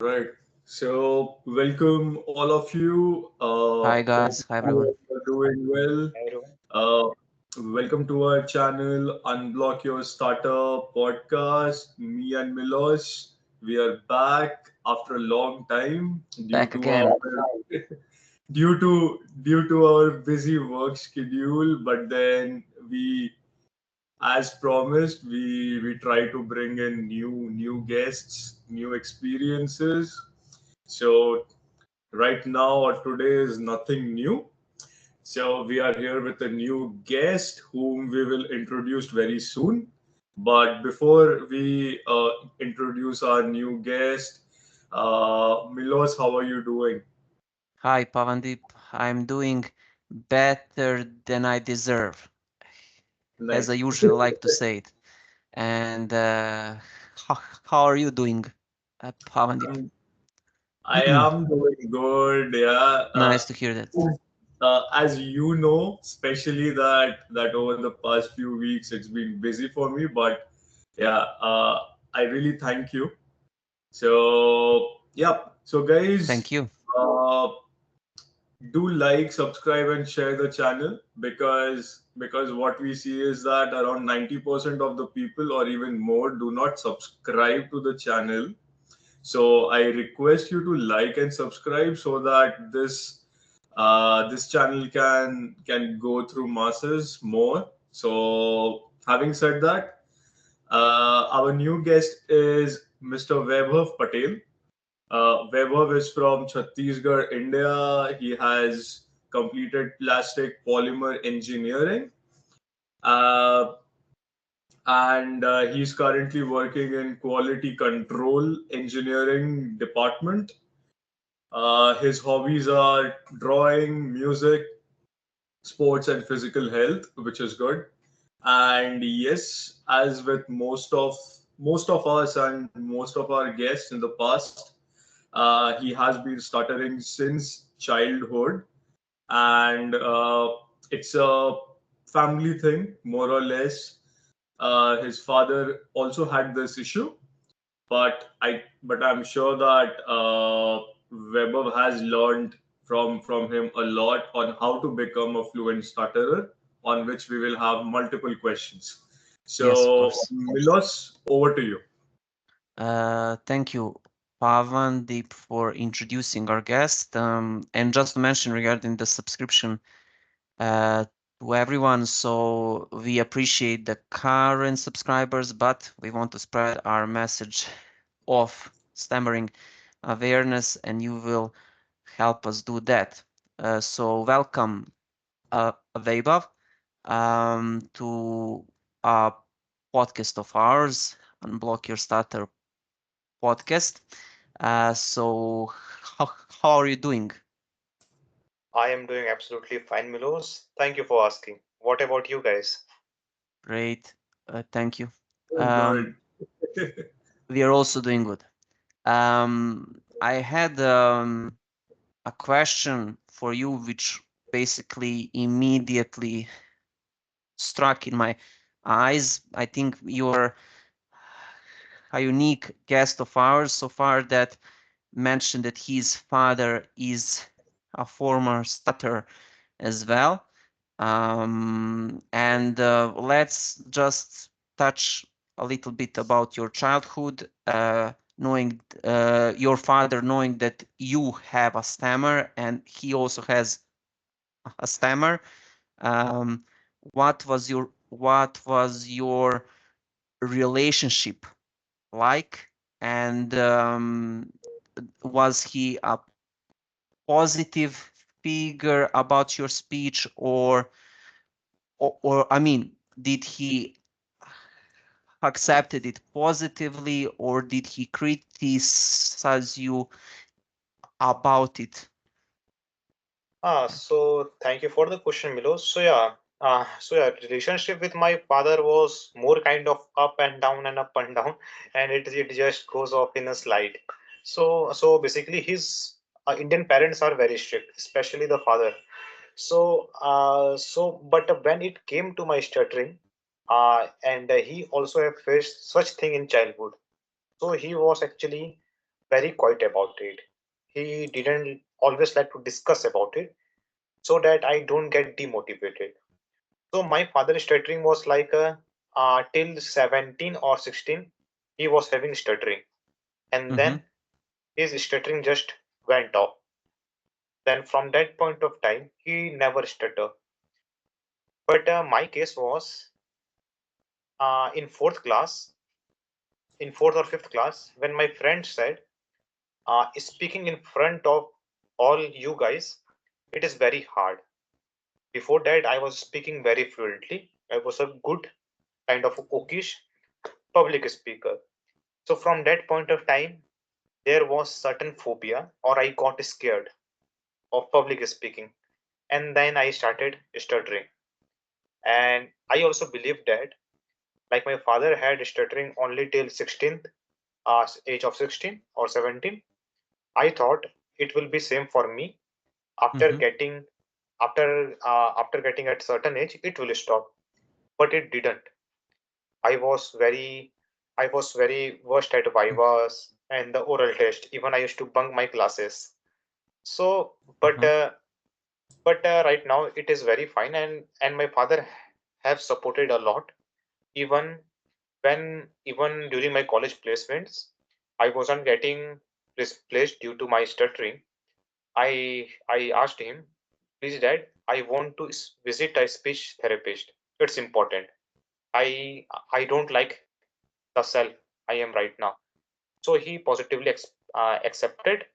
Right. So, welcome all of you. Hi Hope guys, hi everyone. you are doing well. Everyone. Welcome to our channel, Unblock Your Stutter podcast. Me and Milos, we are back after a long time due Back to again. our due to our busy work schedule. But then as promised, we try to bring in new guests, new experiences. So right now or today is nothing new. So we are here with a new guest whom we will introduce very soon. But before we introduce our new guest, Milos, how are you doing? Hi Pavandeep, I'm doing better than I deserve, as I Nice. usually like to say it. And how are you doing, Pavandeep? Um, I am doing good. Yeah. Nice to hear that. As you know, especially that over the past few weeks it's been busy for me, but yeah, I really thank you. So yeah, so Thank guys, you. uh, do like, subscribe, and share the channel because what we see is that around 90% of the people or even more do not subscribe to the channel. So I request you to like and subscribe so that this channel can go through masses more. So having said that, our new guest is Mr. Vaibhav Patel. Vaibhav is from Chhattisgarh, India. He has completed plastic polymer engineering. Uh, and he's currently working in Quality Control Engineering department. His hobbies are drawing, music, sports, and physical health, which is good. And yes, as with most of us and most of our guests in the past, he has been stuttering since childhood, and it's a family thing, more or less. His father also had this issue, but I'm sure that Weber has learned from him a lot on how to become a fluent stutterer, on which we will have multiple questions. Yes, of So, course. Milos, over to you. Thank you, Pavandeep, for introducing our guest. And just to mention regarding the subscription, uh, to everyone. So we appreciate the current subscribers, but we want to spread our message of stammering awareness, and you will help us do that. So welcome, Vaibhav, to a podcast of ours, Unblock Your Stutter podcast. So how, how are you doing? I am doing absolutely fine, Milos. Thank you for asking. What about you guys? Great. Thank you. Oh, Um, good. we are also doing good. I had a question for you, which basically immediately struck in my eyes. I think you're a unique guest of ours so far that mentioned that his father is a former stutter as well. And let's just touch a little bit about your childhood, knowing your father, knowing that you have a stammer and he also has a stammer. Um, what was your relationship like, and was he a positive figure about your speech, or I mean, did he accepted it positively, or did he criticize you about it? So thank you for the question, Milos. Relationship with my father was more kind of up and down and up and down, and it just goes off in a slide. So basically, his Indian parents are very strict, especially the father. But when it came to my stuttering, and he also have faced such thing in childhood. So he was actually very quiet about it. He didn't always like to discuss about it so that I don't get demotivated. So my father's stuttering was like till 17 or 16, he was having stuttering, and Mm-hmm. then his stuttering just went off. Then from that point of time, he never stuttered. But my case was in fourth or fifth class, when my friend said, speaking in front of all you guys, it is very hard. Before that, I was speaking very fluently. I was a good kind of oakish public speaker. So from that point of time, there was certain phobia, or I got scared of public speaking, and then I started stuttering. And I also believe that, like my father had stuttering only till 16th age of 16 or 17, I thought it will be same for me. After Mm-hmm. getting after getting at certain age, it will stop, but it didn't. I was very I was very worst at vivas and the oral test. Even I used to bunk my classes. So, Uh-huh. but right now it is very fine, and my father have supported a lot. Even even during my college placements, I wasn't getting placed due to my stuttering. I asked him, please dad, I want to visit a speech therapist. It's important. I don't like the self I am right now. So he positively accepted.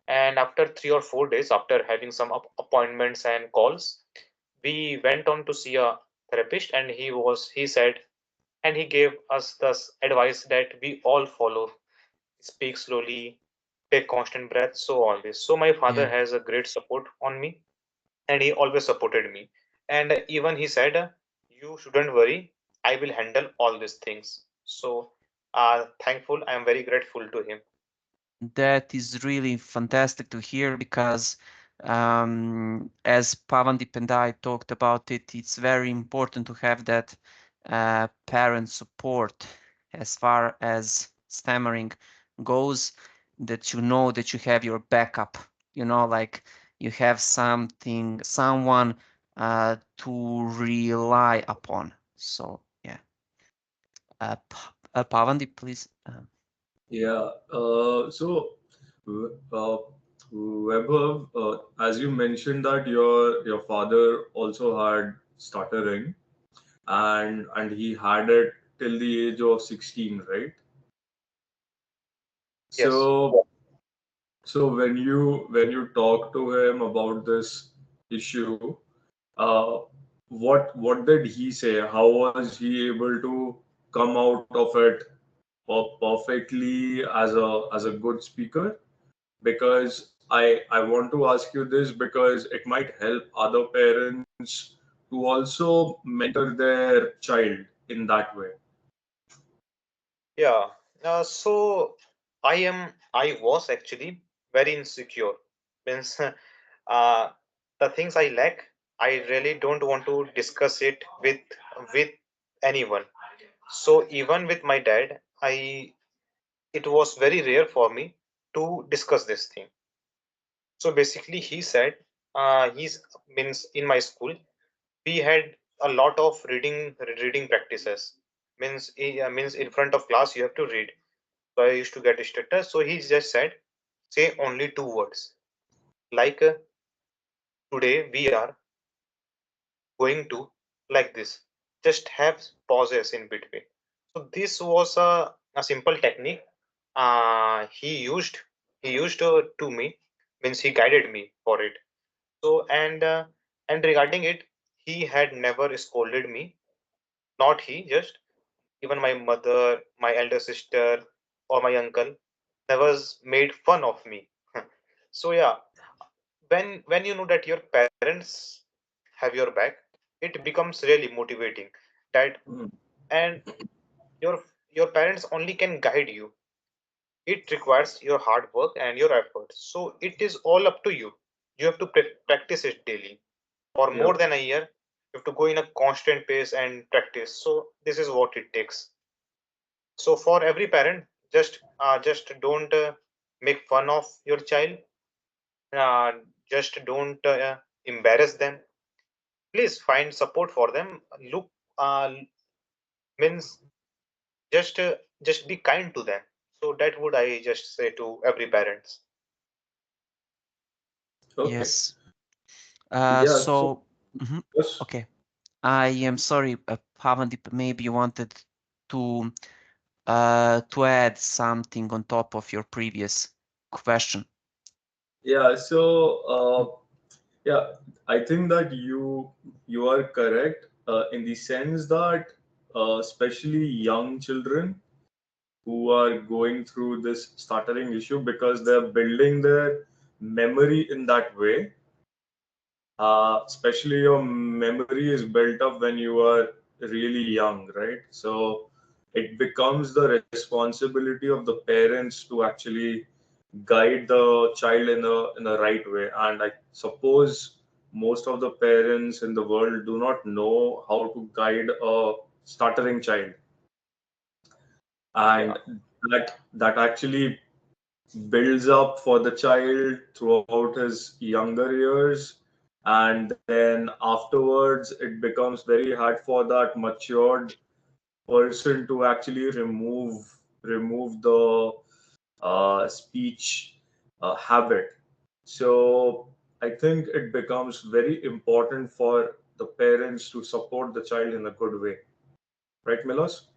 And after 3 or 4 days, after having some appointments and calls, we went on to see a therapist, and he said, and he gave us this advice that we all follow: speak slowly, take constant breath, so all this. So my father Yeah. has a great support on me, and he always supported me. And even he said, you shouldn't worry, I will handle all these things. So thankful, I am very grateful to him. That is really fantastic to hear because, as Pavandip and I talked about it, it's very important to have that parent support as far as stammering goes, that you know that you have your backup, like you have someone to rely upon. So, yeah. Pavandip, please. Yeah. Uh, Vaibhav, as you mentioned that your father also had stuttering, and he had it till the age of 16, right? Yes. So so when you talk to him about this issue, uh, what did he say? How was he able to come out of it perfectly as a good speaker? Because I want to ask you this because it might help other parents to also mentor their child in that way. Yeah. So I was actually very insecure. Means the things I lack, I really don't want to discuss it with anyone. So even with my dad, it was very rare for me to discuss this thing. So basically, he said, he's means in my school we had a lot of reading practices. Means in front of class you have to read. So I used to get a status. So he just said, say only two words like today we are going to, like this. Just have pauses in between. So this was a simple technique he used to me, means he guided me for it. So and regarding it, he had never scolded me, not he, just even my mother, my elder sister, or my uncle never made fun of me. So yeah, when you know that your parents have your back, it becomes really motivating. That Mm. and your parents only can guide you. It requires your hard work and your effort. So it is all up to you. You have to practice it daily for more Yep. than a year. You have to go in a constant pace and practice. So this is what it takes. So for every parent, just don't make fun of your child. uh, just don't embarrass them. Please find support for them. Look, means just uh, just be kind to them. So that would I just say to every parents. Okay. Yes. Yeah. So So, mhm, yes. okay. I am sorry, Pavandip, maybe you wanted to add something on top of your previous question. Yeah. Yeah, I think that you are correct in the sense that especially young children who are going through this stuttering issue because they're building their memory in that way. Especially your memory is built up when you are really young, right? So it becomes the responsibility of the parents to actually guide the child in the right way. And I suppose most of the parents in the world do not know how to guide a stuttering child, Yeah, and that actually builds up for the child throughout his younger years, and then afterwards it becomes very hard for that matured person to actually remove the speech habit. So I think it becomes very important for the parents to support the child in a good way, right, Milos?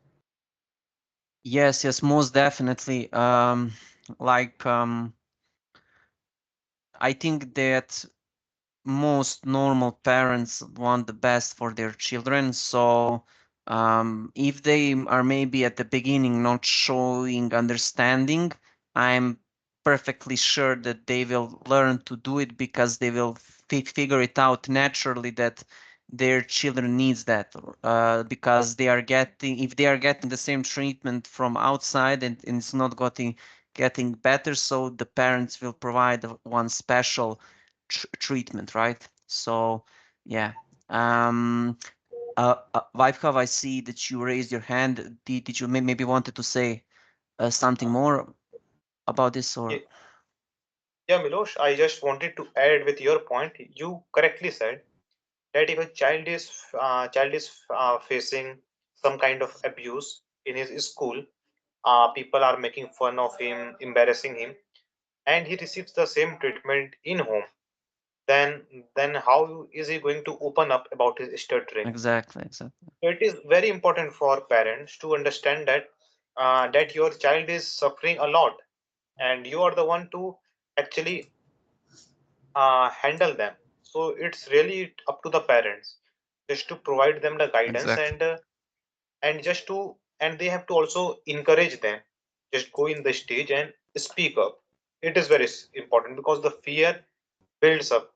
Yes, yes, most definitely. Like, I think that most normal parents want the best for their children. So, if they are maybe at the beginning not showing understanding, I'm perfectly sure that they will learn to do it because they will figure it out naturally that their children needs that, because they are getting, if they are getting the same treatment from outside, and it's not getting better, so the parents will provide one special treatment, right? So, yeah. Um, Vaibhav, I see that you raised your hand. Did you maybe wanted to say something more about this, or? Ye- yeah, Milosh, I just wanted to add with your point. You correctly said that if a child is facing some kind of abuse in his school, people are making fun of him, embarrassing him, and he receives the same treatment in home, then how is he going to open up about his stuttering? Exactly, exactly. So it is very important for parents to understand that that your child is suffering a lot, and you are the one to actually handle them. So it's really up to the parents just to provide them the guidance, Exactly. and just to and they have to also encourage them. Just go in the stage and speak up. It is very important because the fear builds up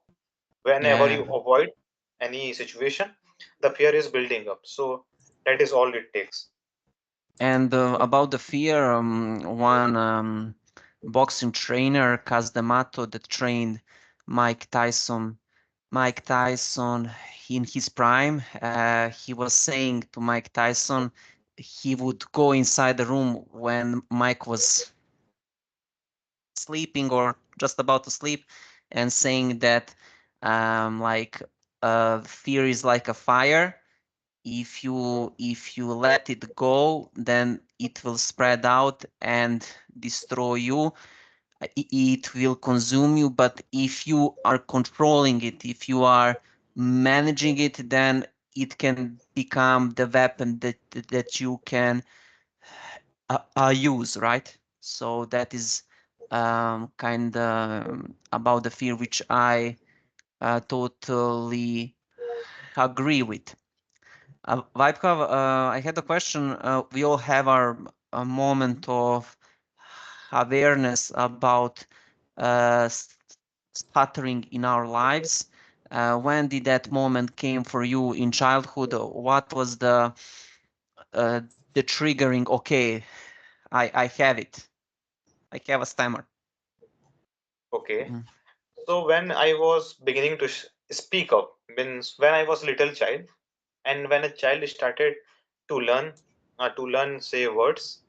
whenever Yeah. you avoid any situation. The fear is building up, so that is all it takes. And about the fear, one boxing trainer, Kaz D'Amato, that trained Mike Tyson. Mike Tyson, in his prime, he was saying to Mike Tyson, he would go inside the room when Mike was sleeping or just about to sleep, and saying that, like, fear is like a fire. If you let it go, then it will spread out and destroy you. It will consume you. But if you are controlling it, if you are managing it, then it can become the weapon that you can use, right? So that is kind of about the fear, which I totally agree with. Vaibhav, I had a question. We all have our a moment of awareness about stuttering in our lives. When did that moment came for you in childhood? What was uh, the triggering? Okay, I have it. I have a stammer. Okay. Mm, So when I was beginning to speak up, means when I was little child, and when a child started to learn say words,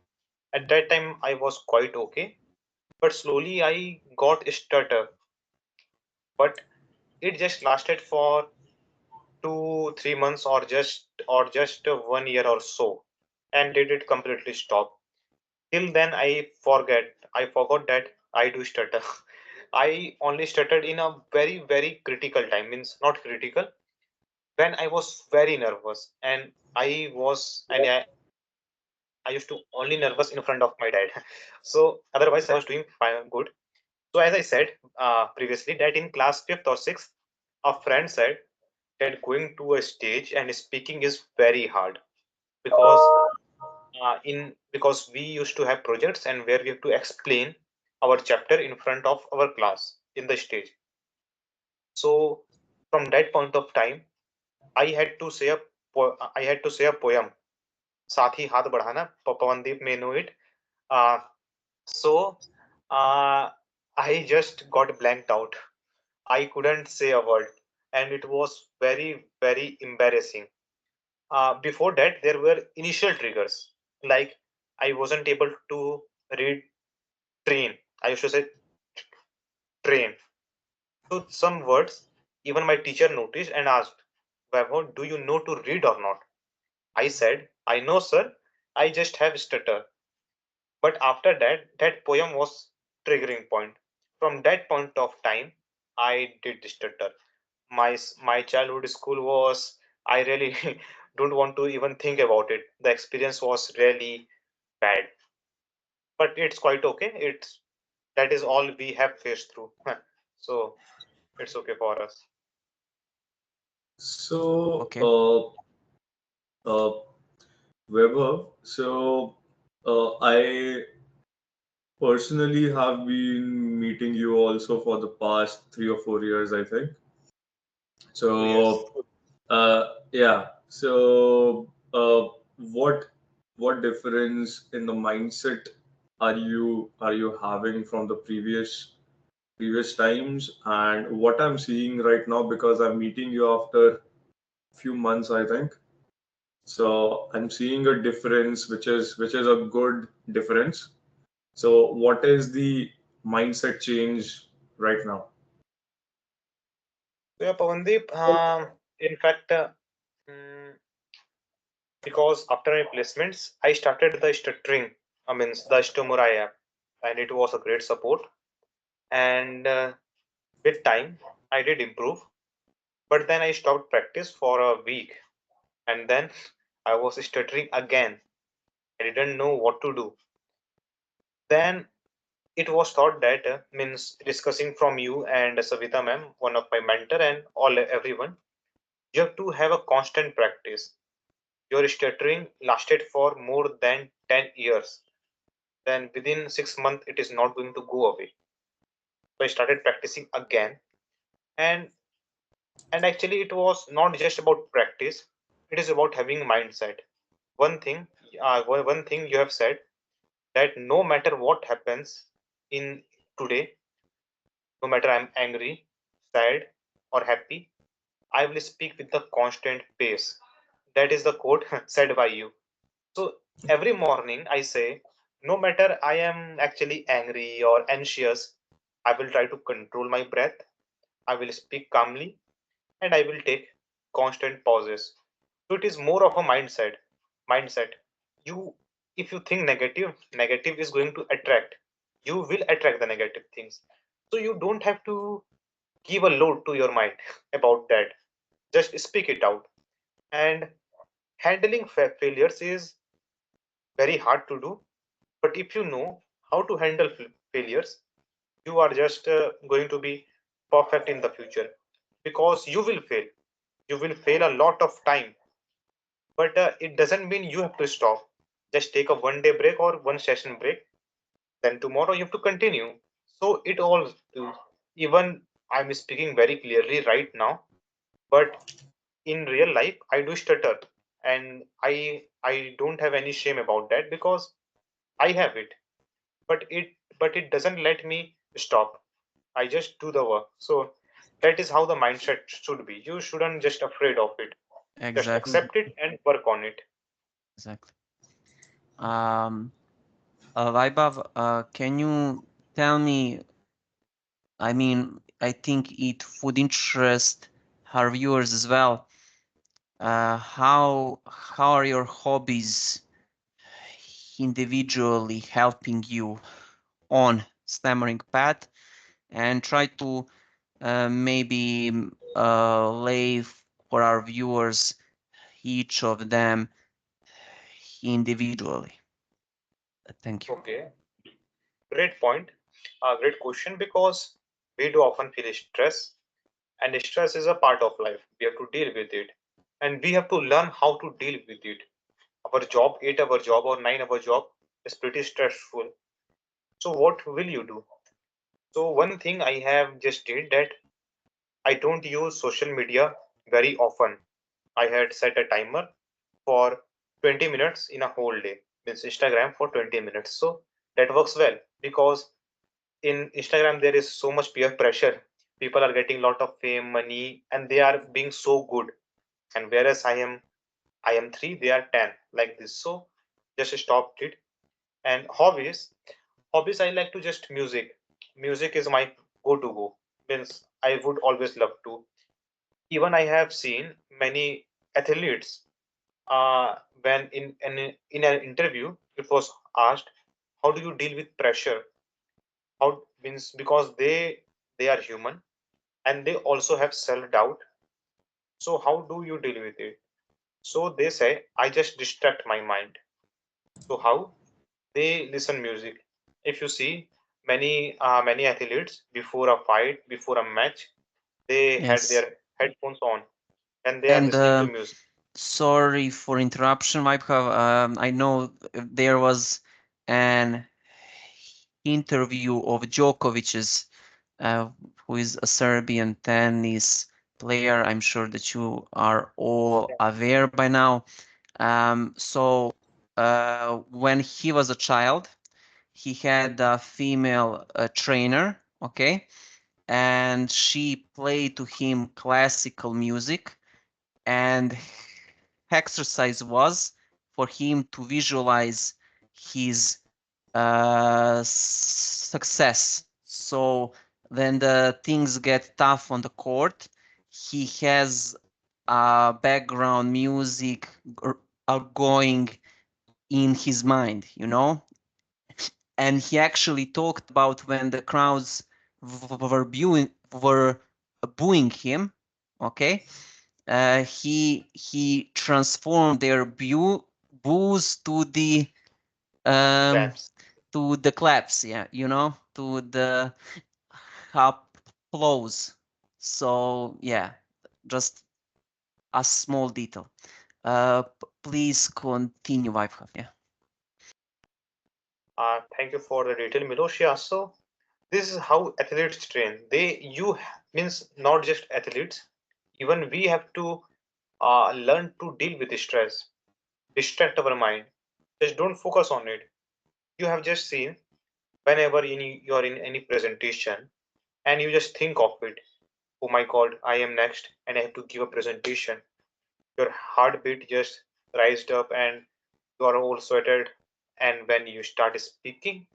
at that time I was quite okay. but slowly I got stutter. But it just lasted for 2 3 months, or just 1 year or so, and did it completely stop. Till then I forgot that I do stutter. I only stuttered in a very very critical time, means not critical, when I was very nervous, and I used to only nervous in front of my dad. So otherwise I was doing fine, good. So as I said previously, that in class fifth or sixth, a friend said that going to a stage and speaking is very hard, because in because we used to have projects and where we have to explain our chapter in front of our class in the stage. So from that point of time, I had to say a poem. साथ ही हाथ बढ़ाना, Pawandeep may know it. Uh, so uh, I just got blanked out. I couldn't say a word, and it was very, very embarrassing. Before that, there were initial triggers, like I wasn't able to read train. I used to say train. So some words, even my teacher noticed and asked, Vaibhav, do you know to read or not? I said, I know, sir. I just have stutter. But after that, that poem was triggering point. From that point of time, I did stutter. My childhood school was, I really don't want to even think about it. The experience was really bad, but it's quite okay. It's That is all we have faced through. So it's okay for us. So, Okay. Weber, so I personally have been meeting you also for the past 3 or 4 years, I think. Oh yes. So, yeah. So, what difference in the mindset are you having from the previous times, and what I'm seeing right now, because I'm meeting you after few months, I think. So I'm seeing a difference, which is a good difference. So what is the mindset change right now? So yeah, Pawandeep, in fact, mm, because after my placements, I started the stuttering, I mean the Stomurai app, and it was a great support. And with time, I did improve, but then I stopped practice for a week, and then I was stuttering again. I didn't know what to do. Then it was thought that means discussing from you and Savita ma'am, one of my mentor, and all everyone, you have to have a constant practice. Your stuttering lasted for more than 10 years. Then within 6 months, it is not going to go away. So I started practicing again, and actually it was not just about practice. It is about having mindset. One thing, one thing you have said, that no matter what happens in today, no matter I'm angry, sad, or happy, I will speak with the constant pace. That is the quote said by you. So every morning I say, no matter I am actually angry or anxious, I will try to control my breath, I will speak calmly, and I will take constant pauses. So it is more of a mindset. Mindset. You, if you think negative, negative is going to attract. You will attract the negative things. So you don't have to give a load to your mind about that. Just speak it out. And handling failures is very hard to do. But if you know how to handle failures, you are just going to be perfect in the future, because you will fail. You will fail a lot of time, but it doesn't mean you have to stop. Just take a 1 day break or one session break. Then tomorrow you have to continue. So it all, even I'm speaking very clearly right now, but in real life I do stutter, and I don't have any shame about that, because I have it. But it doesn't let me stop. I just do the work. So that is how the mindset should be. You shouldn't just afraid of it. Just Exactly. accept it and work on it. Exactly. Um, Vaibhav, can you tell me, I mean, I think it would interest our viewers as well. How are your hobbies individually helping you on stammering path? And try to maybe lay for our viewers each of them individually. Thank you. Okay, great point. Great question, because we do often feel stress, and stress is a part of life. We have to deal with it, and we have to learn how to deal with it. Our job, 8 hour job or 9 hour job, is pretty stressful. So what will you do? So one thing I have just did that, I don't use social media very often. I had set a timer for 20 minutes in a whole day, means Instagram for 20 minutes. So that works well, because in Instagram there is so much peer pressure. People are getting a lot of fame, money, and they are being so good. And whereas I am three, they are 10, like this. So just stopped it. And hobbies, I like to just music. Music is my go to go. Means I would always love to. Even I have seen many athletes, when in an interview it was asked, how do you deal with pressure? How, means because they are human, and they also have self doubt. So how do you deal with it? So they say, I just distract my mind. So how? They listen music. If you see, many athletes, before a fight, before a match, they had Yes. their headphones on, and they are And listening to music. sorry for interruption, Vaibhav. I know there was an interview of Djokovic's, uh, who is a Serbian tennis player. I'm sure that you are all aware by now. When he was a child, he had a female trainer, okay, and she played to him classical music, and exercise was for him to visualize his success. So when the things get tough on the court, he has background music going in his mind, you know? And he actually talked about when the crowds were booing him, okay? He transformed their boos um, Claps. to the claps, yeah, you know, to the applause. So yeah, just a small detail. Please continue, Vaibhav. Yeah. Thank you for the detail, Milosh. Yeah, so this is how athletes train. Means not just athletes, even we have to learn to deal with stress, distract our mind. Just don't focus on it. You have just seen, whenever you're in any presentation, and you just think of it, oh my god, I am next and I have to give a presentation. Your heartbeat just rised up and you are all sweated. And when you start speaking,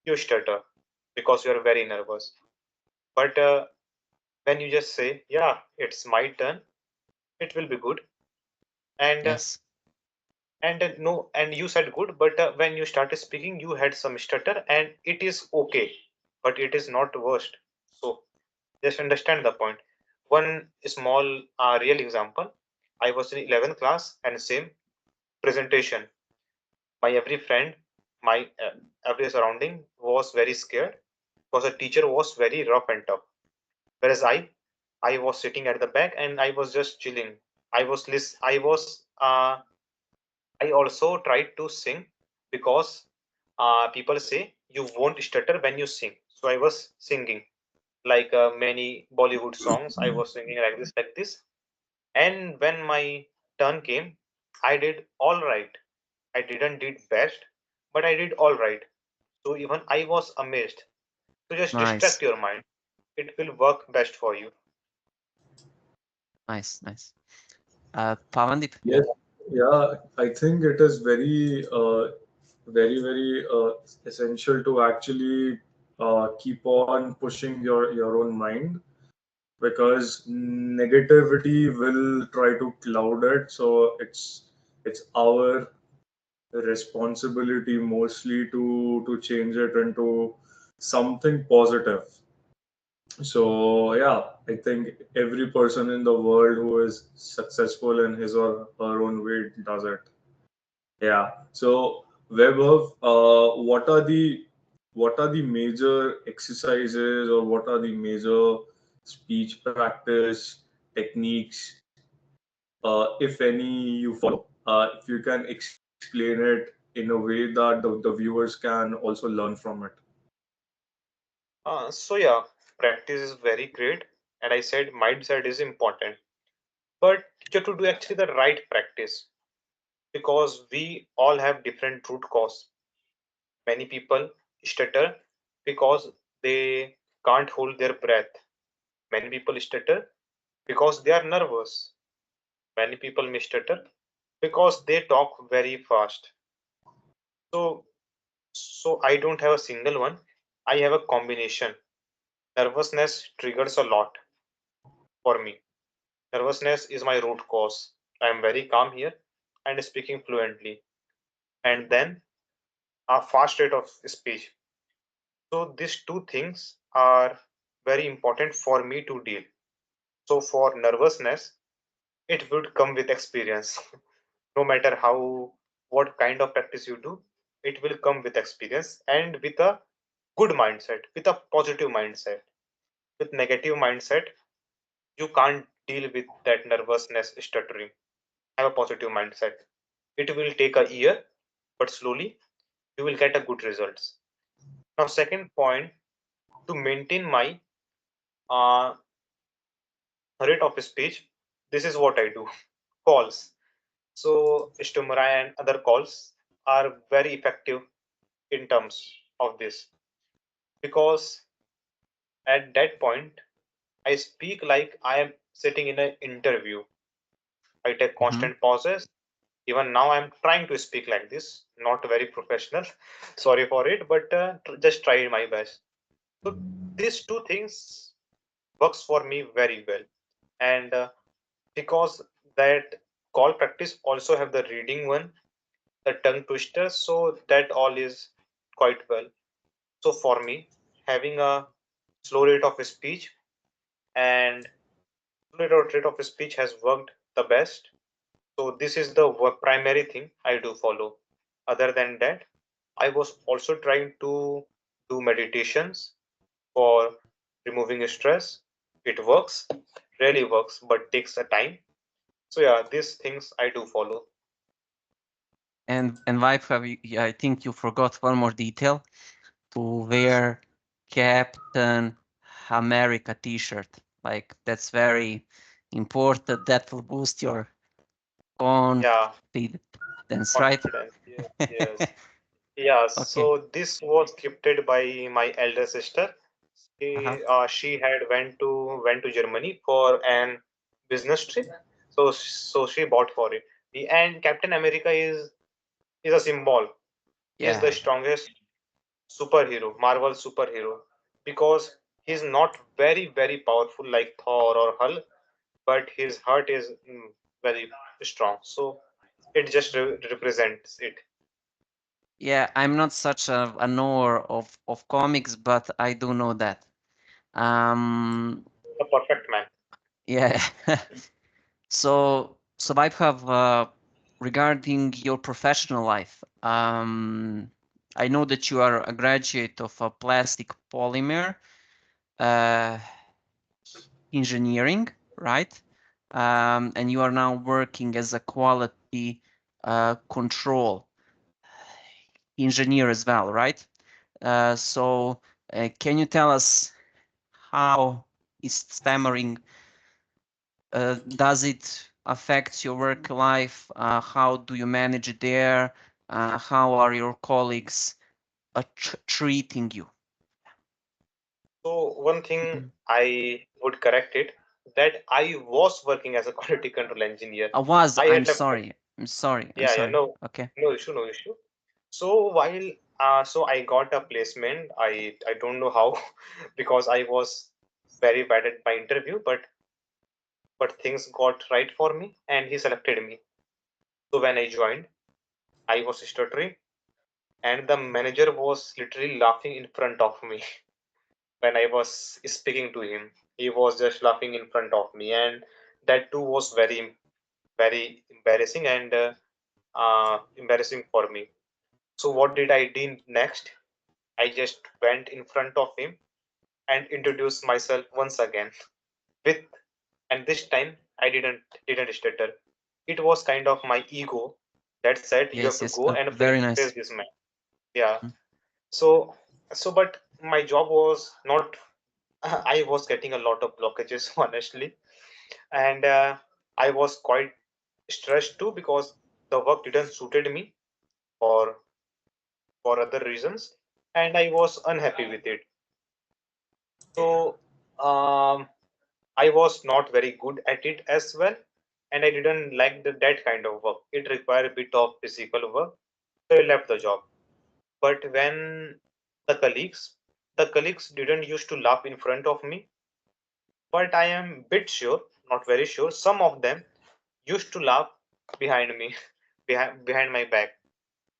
you stutter because you are very nervous. But when you just say, yeah, it's my turn, it will be good. And Yes. no, and you said good, but when you started speaking, you had some stutter, and it is okay, but it is not worst. So just understand the point. One small real example. I was in 11th class, and same presentation. My every friend, my every surrounding was very scared because the teacher was very rough and tough. Whereas I was sitting at the back and I was just chilling. I also tried to sing, because people say you won't stutter when you sing. So I was singing like many Bollywood songs. I was singing like this, like this. And when my turn came, I did all right. I didn't did best, but I did all right. So even I was amazed. So just distract Nice. your mind. It will work best for you. Nice. Nice. Pavandip. Yes, yeah, I think it is very, very essential to actually keep on pushing your own mind, because negativity will try to cloud it. So it's our responsibility mostly to change it into something positive. So yeah, I think every person in the world who is successful in his or her own way does it. Yeah. So Vaibhav, what are the major exercises, or what are the major speech practice techniques, if any, you follow? If you can explain it in a way that the viewers can also learn from it. So yeah, practice is very great, and I said mindset is important, but you have to do actually the right practice, because we all have different root cause. Many people stutter because they can't hold their breath. Many people stutter because they are nervous. Many people may stutter because they talk very fast. So, so I don't have a single one. I have a combination. Nervousness triggers a lot for me. Nervousness is my root cause. I am very calm here and speaking fluently. And then a fast rate of speech. So these two things are very important for me to deal. So for nervousness, it would come with experience. No matter how what kind of practice you do, it will come with experience and with a good mindset, with a positive mindset. With negative mindset, you can't deal with that nervousness, stuttering. Have a positive mindset. It will take a year, but slowly you will get a good results. Now, second point, to maintain my uh, rate of speech, this is what I do. Calls. So stimuli and other calls are very effective in terms of this, because at that point I speak like I am sitting in an interview. I take Mhm. constant pauses. Even now I'm trying to speak like this, not very professional. Sorry for it, but just try my best. So these two things works for me very well, and because that call practice also have the reading one, the tongue twister, so that all is quite well. So for me, having a slow rate of speech and slow rate of speech has worked the best. So this is the primary thing I do follow. Other than that, I was also trying to do meditations for removing stress. It works, really works, but takes a time. So yeah, these things I do follow. And Vaibhav, I think you forgot one more detail: to wear Captain America t-shirt. Like, that's very important. That will boost your Yeah, confidence, right? confidence. Yes, yes. Yeah, Okay. so this was gifted by my elder sister. Uh-huh. She had went to Germany for an business trip, so she bought for it. And Captain America is a symbol. He is the Yeah. strongest superhero, Marvel superhero, because he's not very powerful like Thor or Hulk, but his heart is very strong. So it just represents it. Yeah, I'm not such a knower of comics, but I do know that. Um, The perfect man. yeah. So Vaibhav, regarding your professional life, I know that you are a graduate of a plastic polymer uh, engineering, right? And you are now working as a quality control engineer as well, right? So can you tell us how is stammering? Does it affect your work life? How do you manage it there? How are your colleagues treating you? So one thing Mhm. I would correct it, that I was working as a quality control engineer. I was. I I'm had left. sorry. I'm sorry. I'm Yeah, yeah, sorry. no, Okay. no issue, no issue. So while So I got a placement. I don't know how because I was very bad at my interview, but things got right for me and he selected me. So when I joined, I was stuttering and the manager was literally laughing in front of me when I was speaking to him. He was just laughing in front of me, and that too was very embarrassing and embarrassing for me. So what did I do next? I just went in front of him and introduced myself once again with, and this time I didn't stutter. It was kind of my ego that said you have Yes, to yes. go and Very face nice. this man. Yeah. Mm. So but my job was not. I was getting a lot of blockages honestly, and I was quite stressed too because the work didn't suited me for other reasons, and I was unhappy with it. So um, I was not very good at it as well, and I didn't like that kind of work. It required a bit of physical work, so I left the job. But when the colleagues, the colleagues didn't used to laugh in front of me, but I am bit sure, not very sure, some of them used to laugh behind me, behind my back.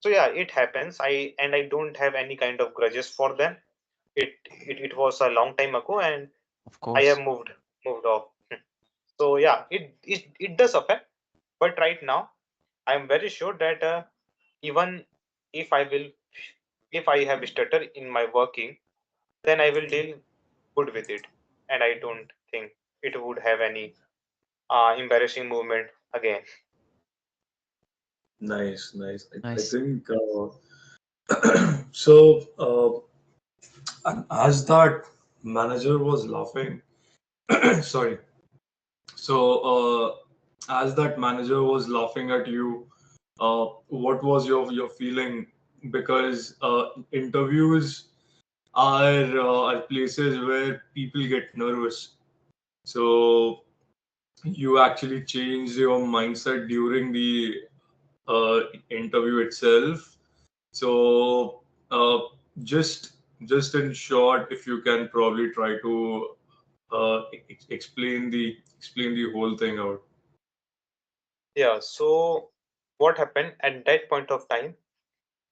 So yeah, it happens. I don't have any kind of grudges for them. It was a long time ago, and Of I have course. moved off. So yeah, it does affect. But right now, I am very sure that even if I will, if I have stutter in my working, then I will deal good with it, and I don't think it would have any embarrassing moment again. Nice, nice. I Nice. think so. And as that manager was laughing, sorry. So, as that manager was laughing at you, what was your feeling? Because interviews are places where people get nervous. So you actually changed your mindset during the interview itself. So just just in short, if you can probably try to explain the whole thing out. Yeah. So what happened at that point of time?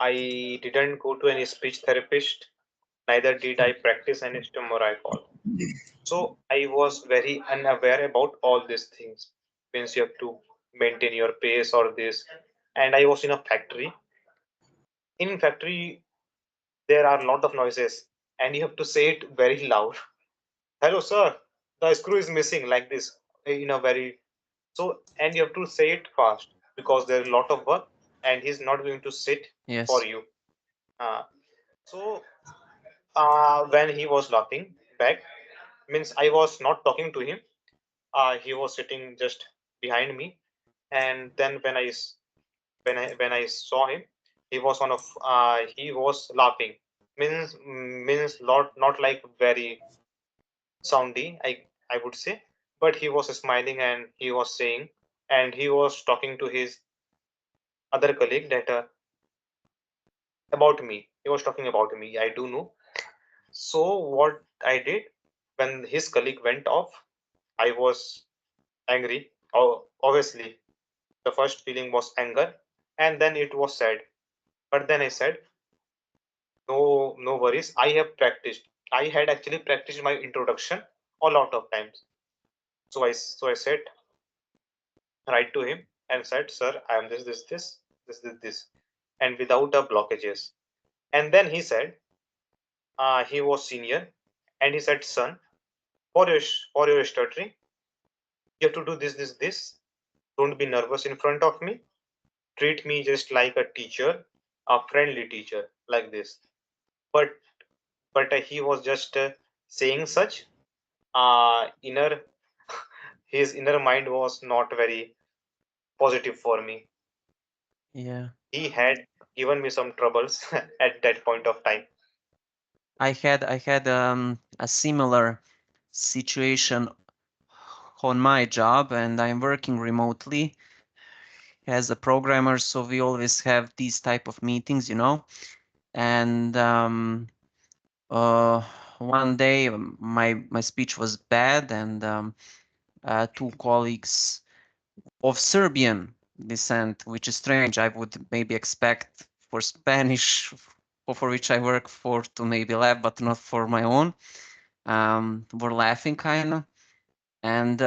I didn't go to any speech therapist. Neither did I practice any stammer I call. So I was very unaware about all these things. Means you have to maintain your pace or this. And I was in a factory. In factory, there are a lot of noises, and you have to say it very loud. Hello, sir. The screw is missing like this in a very so, and you have to say it fast because there's a lot of work, and he's not going to sit for Yes. you. Uh, so when he was laughing back, means I was not talking to him. He was sitting just behind me, and then when I saw him, he was he was laughing. Means not like very soundy, I would say, but he was smiling and he was saying, and he was talking to his other colleague that about me. He was talking about me. I do know. So what I did when his colleague went off, I was angry. Oh, obviously, the first feeling was anger, and then it was sad. But then I said, no, no worries. I have practiced. I had actually practiced my introduction a lot of times. So I said right to him and said, sir, I am this, and without a blockages. And then he said, he was senior, and he said, son, for your stuttering, you have to do this. Don't be nervous in front of me. Treat me just like a teacher, a friendly teacher, like this. But he was just saying such. Inner his inner mind was not very positive for me. Yeah. He had given me some troubles at that point of time. I had a similar situation on my job, and I'm working remotely as a programmer, so we always have these type of meetings, you know. And one day my speech was bad, and two colleagues of Serbian descent, which is strange. I would maybe expect for Spanish, for which I work for, to maybe laugh, but not for my own. Were laughing kind of, and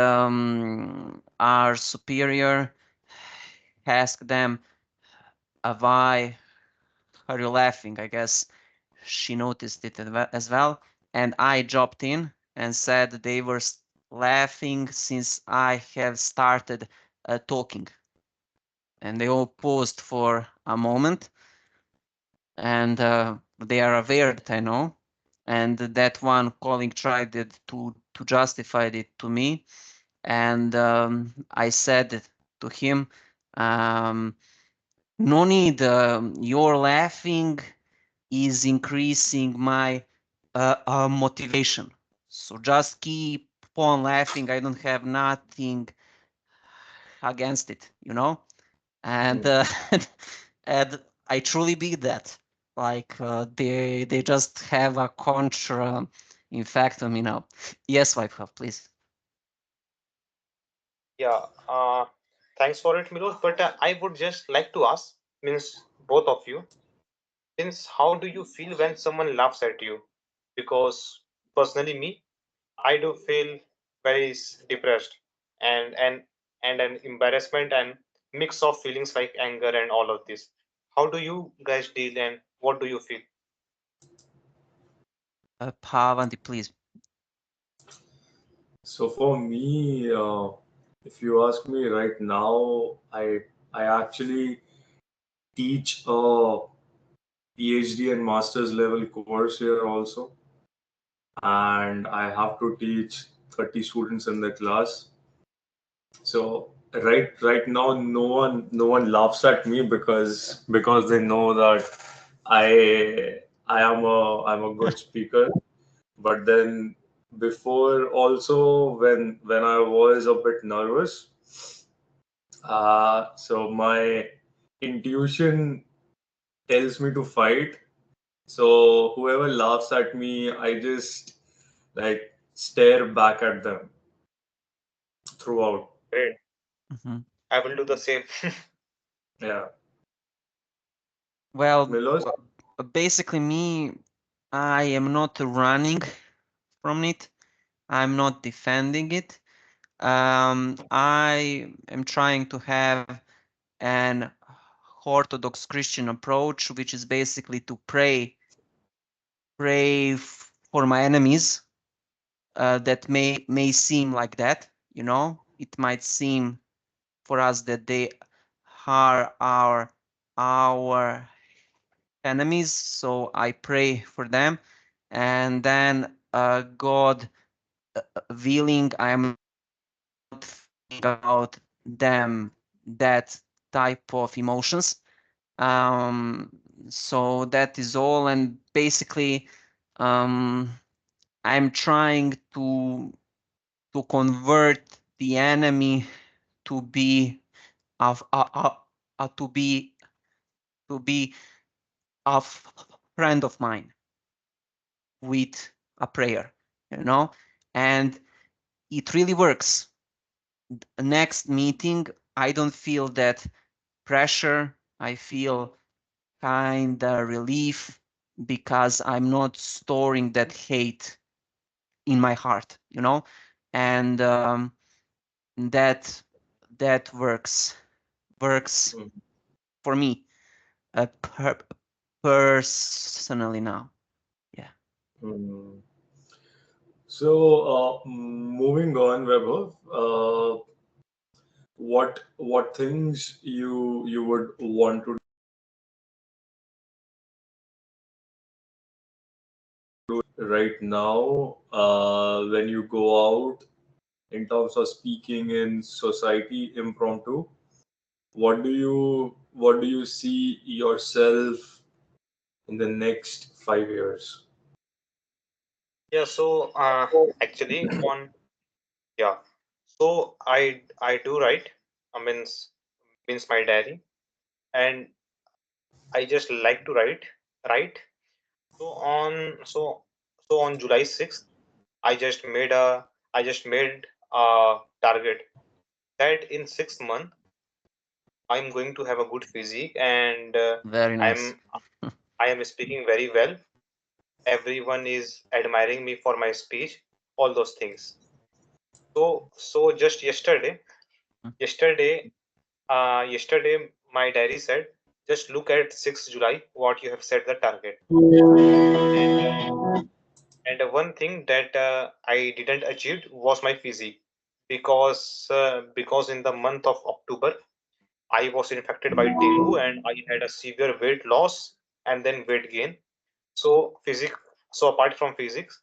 our superior asked them, "Why are you laughing?" I guess she noticed it as well, and I dropped in and said they were laughing since I have started talking. And they all paused for a moment, and they are aware that I know. And that one colleague tried to justify it to me, and I said to him, "No need. Your laughing is increasing my motivation. So just keep on laughing. I don't have nothing against it, you know." And Mm. and I truly believe that. Like they just have a contra effect on me now. Yes, Vaibhav, please. Yeah, thanks for it, Milos. But I would just like to ask, means both of you, means how do you feel when someone laughs at you? Because personally, me, I do feel very depressed and an embarrassment and mix of feelings like anger and all of this. How do you guys deal and what do you feel? Pavanti, please. So for me, if you ask me right now, I actually teach a PhD and master's level course here also, and I have to teach 30 students in the class. So right now, no one laughs at me because they know that I'm a good speaker. But then before also, when I was a bit nervous, so my intuition tells me to fight. So whoever laughs at me, I just like stare back at them throughout. Great. Mhm. I will do the same. Yeah. Well, Milos? basically me, I am not running from it. I'm not defending it. I am trying to have an Orthodox Christian approach, which is basically to pray for my enemies. That may seem like that, you know. It might seem for us that they are our enemies. So I pray for them, and then God willing, I am not feeling about them that type of emotions. So that is all, and basically, um, I'm trying to convert the enemy to be of to be a friend of mine with a prayer, you know, and it really works. Next meeting, I don't feel that pressure. I feel kind of relief because I'm not storing that hate in my heart, you know, and that that works Mm. for me personally now. Yeah. Mm. So moving on, Vaibhav, what things you would want to do right now when you go out in terms of speaking in society impromptu? What do you see yourself in the next 5 years? Yeah, so actually on yeah. So I do write. Means my diary, and I just like to write. right? So on so so on July 6th, I just made a I just made a target that in 6 months I'm going to have a good physique, and Very nice. I'm I am speaking very well. Everyone is admiring me for my speech, all those things. So just yesterday, yesterday my diary said, just look at 6th July, what you have set the target. And one thing that I didn't achieve was my physique, because in the month of October I was infected by dengue and I had a severe weight loss and then weight gain. So physics, so apart from physics,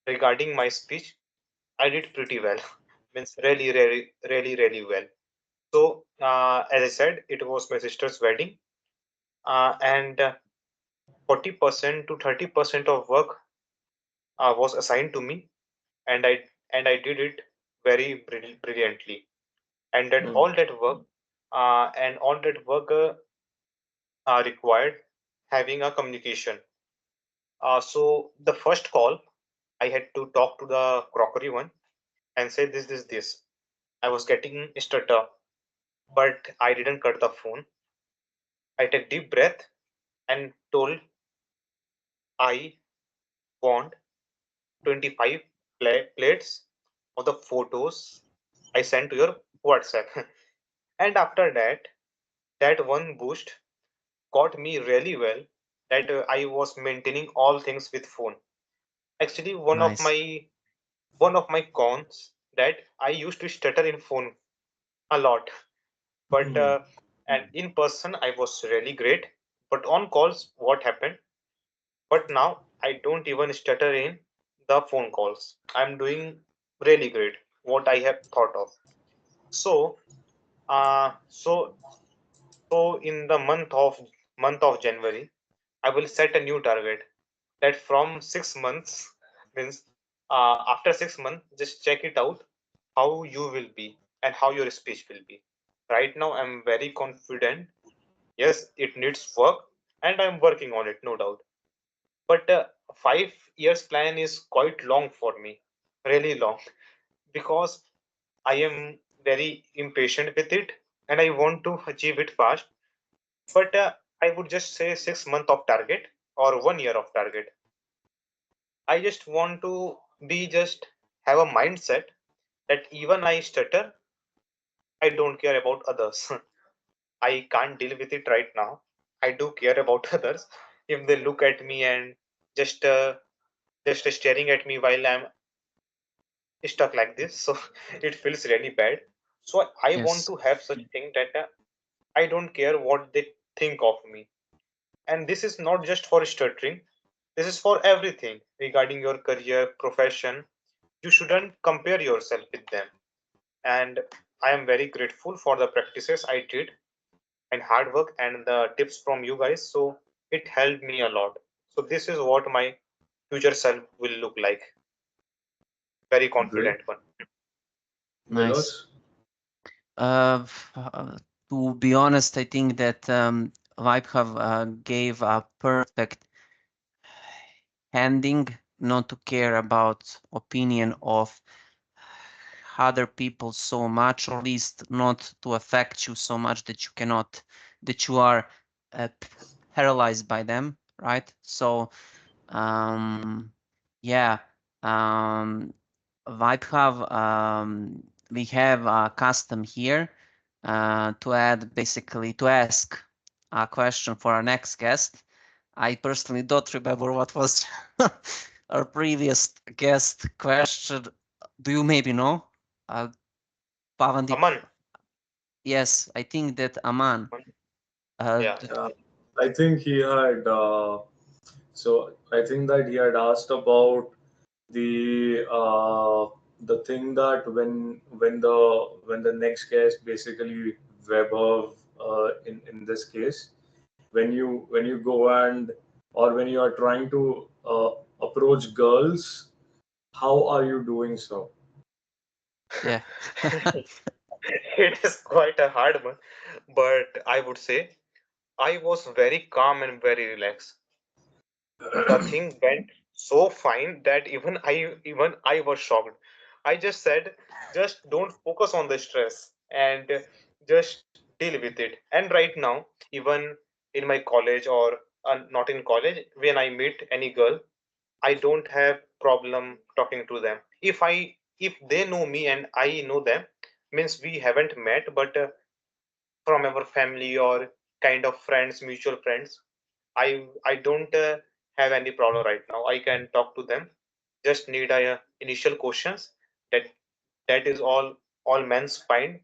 regarding my speech, I did pretty well. Means really, really, really, really well. So as I said, it was my sister's wedding, and 40% to 30% of work was assigned to me, and I did it very brilliantly. And that Mm. all that work, required having a communication. So the first call, I had to talk to the crockery one and say this. I was getting stutter, but I didn't cut the phone. I took deep breath and told I want 25 plates of the photos I sent to your WhatsApp. And after that, that one boost got me really well, that I was maintaining all things with phone. Actually, Nice. one of my cons that I used to stutter in phone a lot, but Mm. and in person I was really great. But on calls, what happened? But now I don't even stutter in the phone calls. I'm doing really great. What I have thought of. So, uh, so so in the month of January, I will set a new target that from 6 months means after 6 months, just check it out how you will be and how your speech will be. Right now, I'm very confident. Yes, it needs work, and I'm working on it, no doubt. But 5 years plan is quite long for me, really long, because I am very impatient with it and I want to achieve it fast. But I would just say 6 months of target or 1 year of target. I just want to be just have a mindset that even I stutter, I don't care about others. I can't deal with it right now. I do care about others. If they look at me and just uh, just staring at me while I'm stuck like this, so it feels really bad. So I want Yes. to have such thing that I don't care what they think of me. And this is not just for stuttering. This is for everything regarding your career, profession. You shouldn't compare yourself with them. And I am very grateful for the practices I did and hard work and the tips from you guys. So it helped me a lot. So this is what my future self will look like. Very Great. confident one. Nice. Milos? To be honest, I think that Vaibhav gave a perfect handing, not to care about opinion of other people so much, or at least not to affect you so much that you cannot, that you are paralyzed by them, right? So, um, yeah, um, Vaibhav, we have a custom here to add, basically, to ask a question for our next guest. I personally don't remember what was our previous guest question. Do you maybe know? Uh, Pavandip, Aman. yes, I think that Aman. Yeah. Yeah, I think he had. So I think that he had asked about the thing that when the next guest, basically Vaibhav, in this case, when you go and or when you are trying to approach girls, how are you doing so? Yeah. It is quite a hard one, but I would say I was very calm and very relaxed. The thing went so fine that even I was shocked. I just said, just don't focus on the stress and just deal with it. And right now, even in my college or not in college, when I meet any girl, I don't have problem talking to them. If they know me and I know them, means we haven't met, but from our family or kind of friends, mutual friends, I don't have any problem right now. I can talk to them. Just need initial questions. That that is all men's find.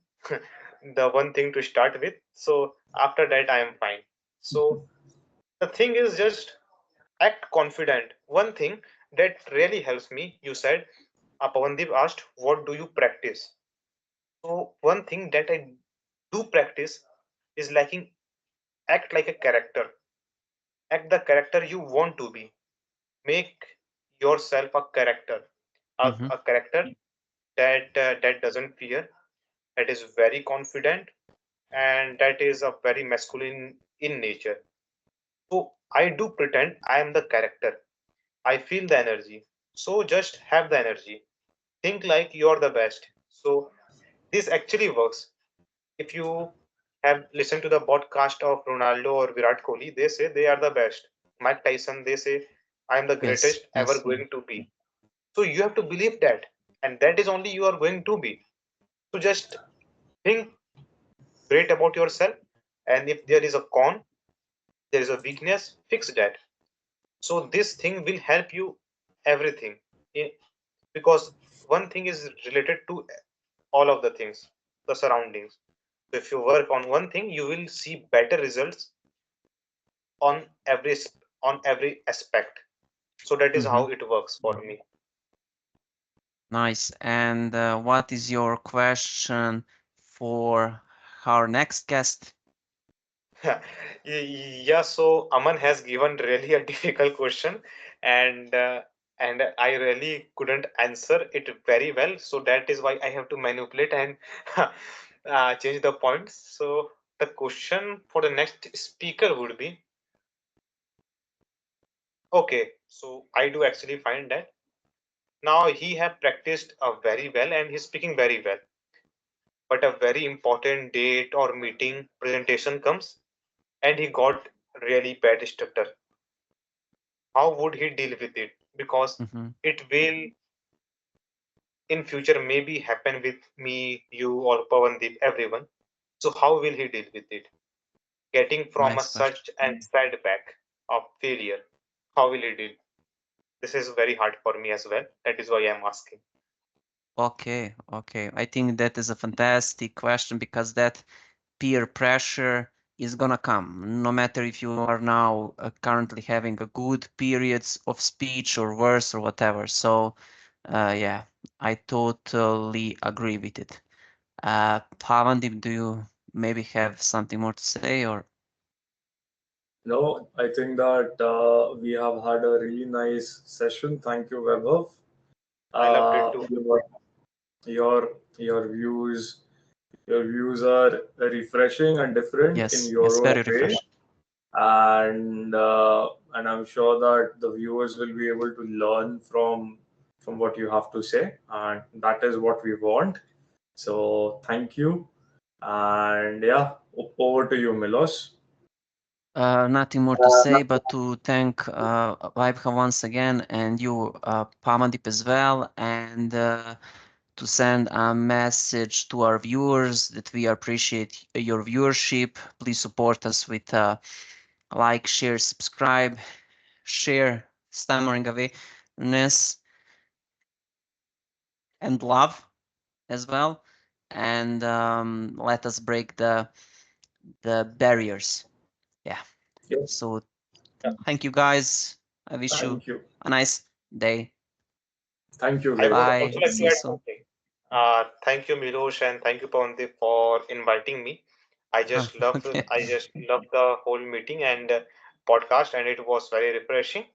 The one thing to start with. So after that, I am fine. So the thing is just act confident. One thing that really helps me. You said, Pawandeep asked, "What do you practice?" So one thing that I do practice is liking act like a character. Act the character you want to be. Make yourself a character, Mm-hmm. a character that doesn't fear, that is very confident, and that is a very masculine in nature. So I do pretend I am the character. I feel the energy. So just have the energy. Think like you're the best. So this actually works. If you have listened to the podcast of Ronaldo or Virat Kohli, they say they are the best. Mike Tyson, they say I am the Yes, greatest ever yes. going to be. So you have to believe that, and that is only you are going to be. So just think great about yourself, and if there is a con, there is a weakness, fix that. So this thing will help you everything, in, because one thing is related to all of the things, the surroundings. So if you work on one thing, you will see better results on every aspect. So that is Mm-hmm. how it works for me. Nice. And what is your question for our next guest? Yeah, so Aman has given really a difficult question, and I really couldn't answer it very well. So that is why I have to manipulate and change the points. So the question for the next speaker would be, okay, so I do actually find that now he have practiced very well and he's speaking very well, but a very important date or meeting presentation comes and he got really bad stutter. How would he deal with it? Because Mm-hmm. it will in future maybe happen with me, you, or Pavandeep, everyone. So how will he deal with it? Getting from a Nice question. such and setback of failure, how will he deal? This is very hard for me as well. That is why I'm asking. Okay, okay. I think that is a fantastic question because that peer pressure is gonna come, no matter if you are now currently having a good periods of speech or worse or whatever. So, yeah, I totally agree with it. Pavandip, do you maybe have something more to say or? No, I think that we have had a really nice session. Thank you, Vaibhav. I loved it too. Your your views are refreshing and different in Yes, yes, your own very way, refreshing. and I'm sure that the viewers will be able to learn from what you have to say, and that is what we want. So thank you, and yeah, over to you, Milos. Nothing more to say but to thank Vaibhav once again and you, Pavandip, as well, and to send a message to our viewers that we appreciate your viewership. Please support us with like, share, subscribe, share stammering awareness and love as well, and let us break the barriers. Yeah. Yes, So thank you guys. I wish you thank you, a nice day. thank you, I would guys. Bye. also like See to you add soon. something. Thank you, Milosh, and thank you, Pawandeep, for inviting me. Okay. I just love the whole meeting and podcast, and it was very refreshing.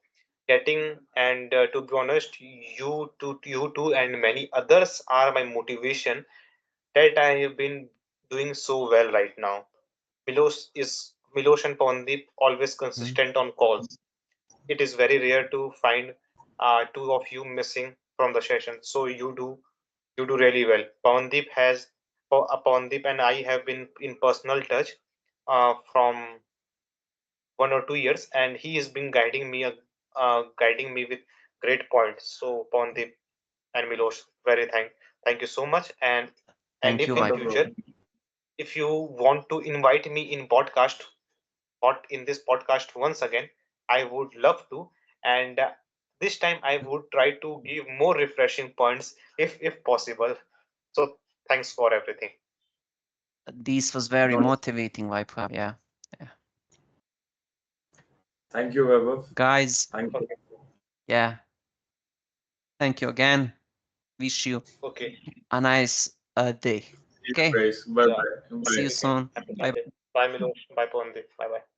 Getting and to be honest, you two, and many others are my motivation that I have been doing so well right now. Milosh and Pawandeep always Mhm. consistent on calls. it is very rare to find two of you missing from the session. So you do really well. Pawandeep and I have been in personal touch from 1 or 2 years, and he has been guiding me with great points. So Pawandeep and Milosh, very thank you so much. And Thank if you, in Not a Vaibhav. future, problem. if you want to invite me in podcast, what in this podcast once again, I would love to. And this time I would try to give more refreshing points if possible. So thanks for everything. This was very Not a, motivating, Vaibhav. Yeah. Yeah. thank you, Vaibhav. Guys, Thank you. Okay. yeah. Thank you again. Wish you Okay. a nice day. See you Okay. guys. Bye Yeah. bye. See Bye. you Weekend. soon. Happy Bye. Sunday. Bye Milosh. Bye Pawandeep. Bye bye.